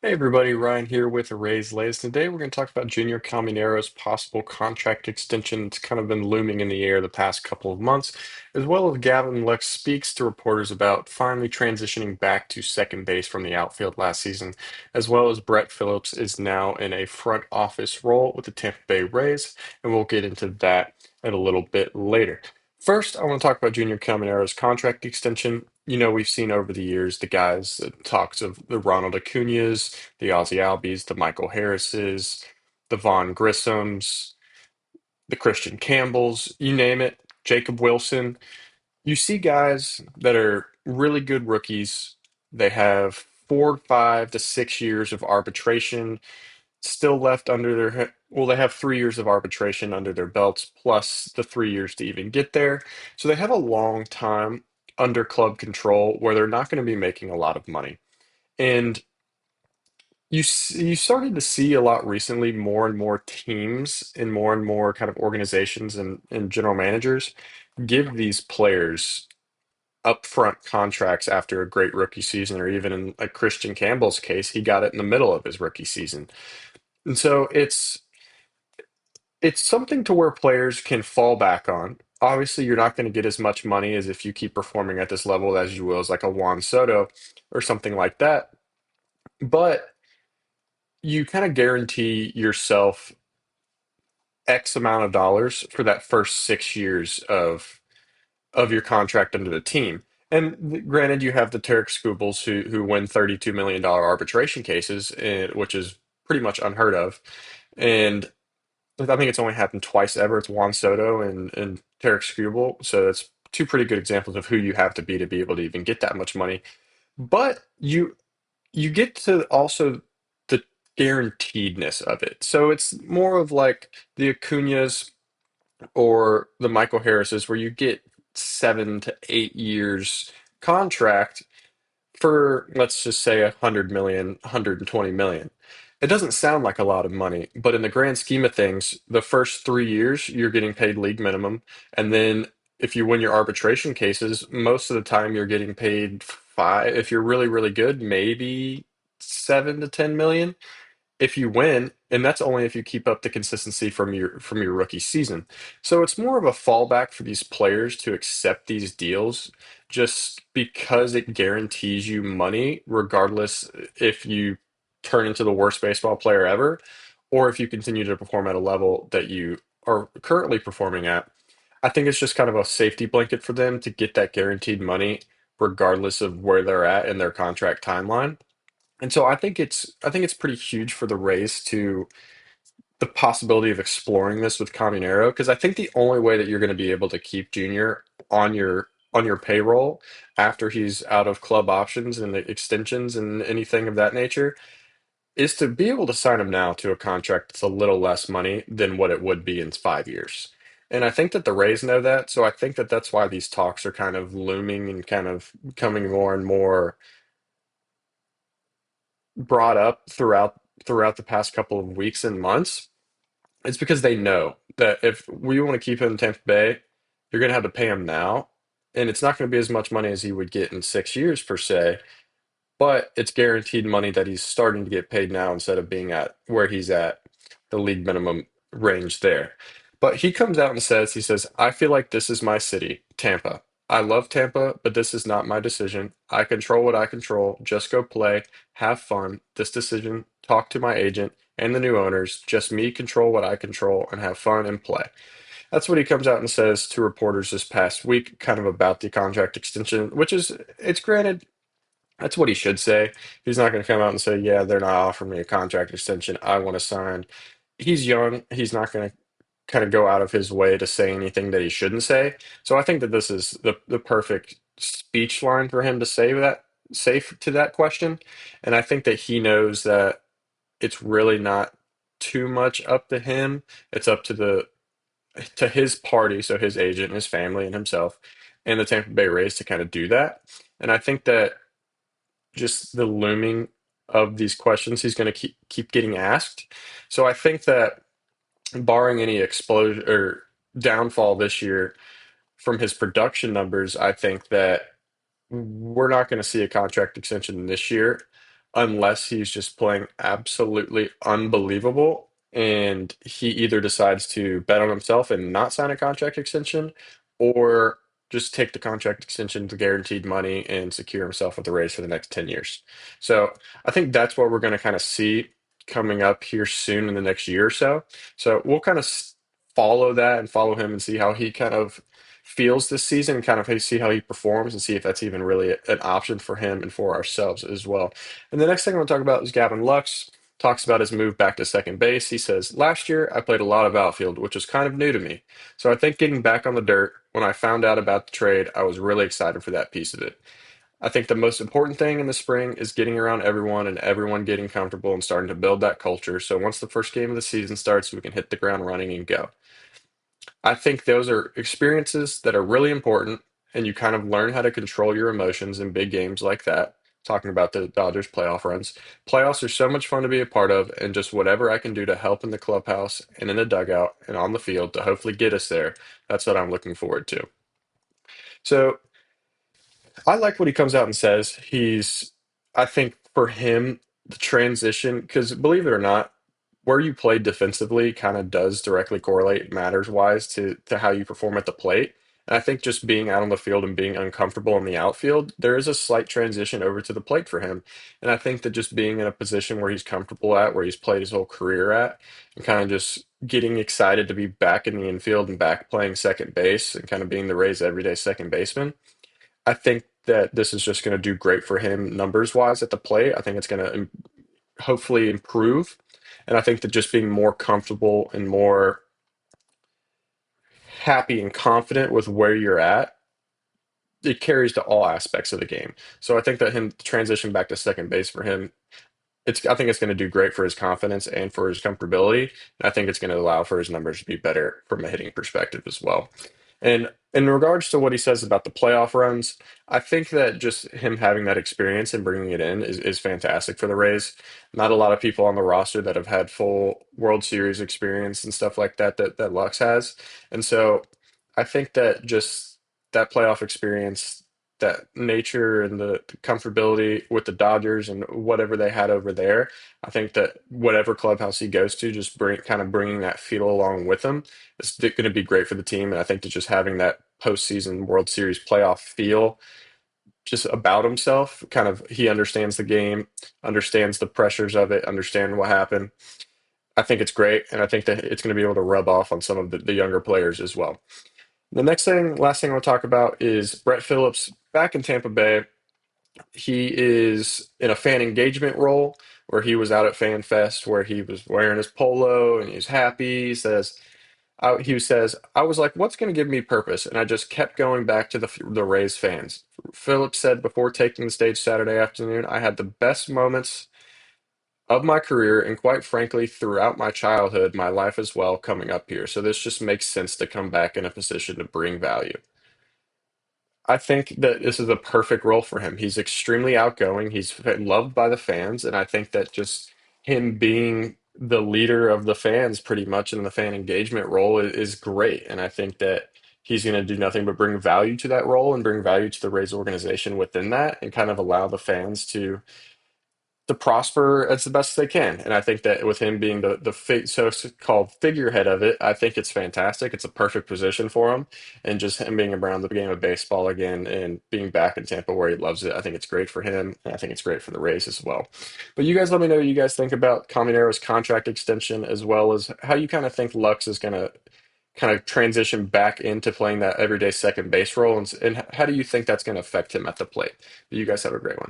Hey everybody, Ryan here with the Rays latest. Today we're going to talk about Junior Camineiro's possible contract extension. It's kind of been looming in the air the past couple of months, as well as Gavin Lux speaks to reporters about finally transitioning back to second base from the outfield last season, as well as Brett Phillips is now in a front office role with the Tampa Bay Rays, and we'll get into that a little bit later. First, I want to talk about Junior Camineiro's contract extension. We've seen over the years the guys, the talks of the Ronald Acuñas, the Ozzy Albies, the Michael Harrises, the Vaughn Grissams, the Christian Campbells, you name it, Jacob Wilson. You see guys that are really good rookies. They have 4, 5 to 6 years of arbitration still left under well, they have 3 years of arbitration under their belts, plus the 3 years to even get there. So they have a long time under club control where they're not going to be making a lot of money. And you started to see a lot recently more and more teams and more kind of organizations and general managers give these players upfront contracts after a great rookie season, or even in like Christian Campbell's case, he got it in the middle of his rookie season. And so it's something to where players can fall back on. Obviously, you're not going to get as much money as if you keep performing at this level as you will as like a Juan Soto or something like that. But you kind of guarantee yourself X amount of dollars for that first 6 years of your contract under the team. And granted, you have the Tarek Skubals who win $32 million arbitration cases, which is pretty much unheard of. And I think it's only happened twice ever. It's Juan Soto and Tarek Skubal. So that's two pretty good examples of who you have to be able to even get that much money. But you get to also the guaranteedness of it. So it's more of like the Acuñas or the Michael Harrises, where you get 7 to 8 years contract for, let's just say, 100 million, 120 million. It doesn't sound like a lot of money, but in the grand scheme of things, the first 3 years you're getting paid league minimum, and then if you win your arbitration cases, most of the time you're getting paid five. If you're really, really good, maybe 7 to 10 million if you win, and that's only if you keep up the consistency from your rookie season. So it's more of a fallback for these players to accept these deals just because it guarantees you money, regardless if you turn into the worst baseball player ever, or if you continue to perform at a level that you are currently performing at. I think it's just kind of a safety blanket for them to get that guaranteed money, regardless of where they're at in their contract timeline. And so I think it's pretty huge for the Rays to the possibility of exploring this with Caminero, because I think the only way that you're going to be able to keep Junior on your payroll after he's out of club options and the extensions and anything of that nature is to be able to sign him now to a contract that's a little less money than what it would be in 5 years. And I think that the Rays know that, so I think that that's why these talks are kind of looming and kind of becoming more and more brought up throughout the past couple of weeks and months. It's because they know that if we want to keep him in Tampa Bay, you're going to have to pay him now, and it's not going to be as much money as he would get in 6 years per se, but it's guaranteed money that he's starting to get paid now instead of being at where he's at the league minimum range there. But he comes out and he says, I feel like this is my city, Tampa. I love Tampa, but this is not my decision. I control what I control. Just go play, have fun. This decision, talk to my agent and the new owners. Just me control what I control and have fun and play. That's what he comes out and says to reporters this past week, kind of about the contract extension, which is, it's granted, that's what he should say. He's not going to come out and say, "Yeah, they're not offering me a contract extension. I want to sign." He's young. He's not going to kind of go out of his way to say anything that he shouldn't say. So I think that this is the perfect speech line for him to say to that question. And I think that he knows that it's really not too much up to him. It's up to the to his party, so his agent, his family, and himself, and the Tampa Bay Rays to kind of do that. And I think that just the looming of these questions he's going to keep getting asked. So I think that barring any explosion or downfall this year from his production numbers, I think that we're not going to see a contract extension this year unless he's just playing absolutely unbelievable and he either decides to bet on himself and not sign a contract extension or just take the contract extension, the guaranteed money, and secure himself with the Rays for the next 10 years. So I think that's what we're going to kind of see coming up here soon in the next year or so. So we'll kind of follow that and follow him and see how he kind of feels this season, and kind of see how he performs and see if that's even really an option for him and for ourselves as well. And the next thing I want to talk about is Gavin Lux. Talks about his move back to second base. He says, last year I played a lot of outfield, which was kind of new to me. So I think getting back on the dirt, when I found out about the trade, I was really excited for that piece of it. I think the most important thing in the spring is getting around everyone and everyone getting comfortable and starting to build that culture. So once the first game of the season starts, we can hit the ground running and go. I think those are experiences that are really important, and you kind of learn how to control your emotions in big games like that. Talking about the Dodgers playoff runs. Playoffs are so much fun to be a part of, and just whatever I can do to help in the clubhouse and in the dugout and on the field to hopefully get us there, that's what I'm looking forward to. So I like what he comes out and says. I think for him, the transition, because believe it or not, where you play defensively kind of does directly correlate matters wise to how you perform at the plate. And I think just being out on the field and being uncomfortable in the outfield, there is a slight transition over to the plate for him. And I think that just being in a position where he's comfortable at, where he's played his whole career at, and kind of just getting excited to be back in the infield and back playing second base and kind of being the Rays' everyday second baseman. I think that this is just going to do great for him numbers wise at the plate. I think it's going to hopefully improve. And I think that just being more comfortable and more happy and confident with where you're at, it carries to all aspects of the game. So I think that him transition back to second base for him, I think it's going to do great for his confidence and for his comfortability. And I think it's going to allow for his numbers to be better from a hitting perspective as well. And in regards to what he says about the playoff runs, I think that just him having that experience and bringing it in is fantastic for the Rays. Not a lot of people on the roster that have had full World Series experience and stuff like that that Lux has. And so I think that just that playoff experience, that nature and the comfortability with the Dodgers and whatever they had over there, I think that whatever clubhouse he goes to, just bringing that feel along with him, it's going to be great for the team. And I think that just having that postseason World Series playoff feel just about himself, kind of he understands the game, understands the pressures of it, understand what happened. I think it's great, and I think that it's going to be able to rub off on some of the younger players as well. Last thing I want to talk about is Brett Phillips back in Tampa Bay. He is in a fan engagement role where he was out at Fan Fest where he was wearing his polo and he's happy. He says, I was like, what's going to give me purpose? And I just kept going back to the Rays fans. Phillips said before taking the stage Saturday afternoon, I had the best moments of my career and quite frankly throughout my childhood, my life as well coming up here. So this just makes sense to come back in a position to bring value. I think that this is a perfect role for him. He's extremely outgoing. He's loved by the fans, and I think that just him being the leader of the fans pretty much in the fan engagement role is great. And I think that he's going to do nothing but bring value to that role and bring value to the Rays organization within that and kind of allow the fans to prosper as the best they can. And I think that with him being so-called figurehead of it, I think it's fantastic. It's a perfect position for him. And just him being around the game of baseball again and being back in Tampa where he loves it, I think it's great for him. And I think it's great for the Rays as well. But you guys let me know what you guys think about Camineiro's contract extension, as well as how you kind of think Lux is going to kind of transition back into playing that everyday second base role. And how do you think that's going to affect him at the plate? You guys have a great one.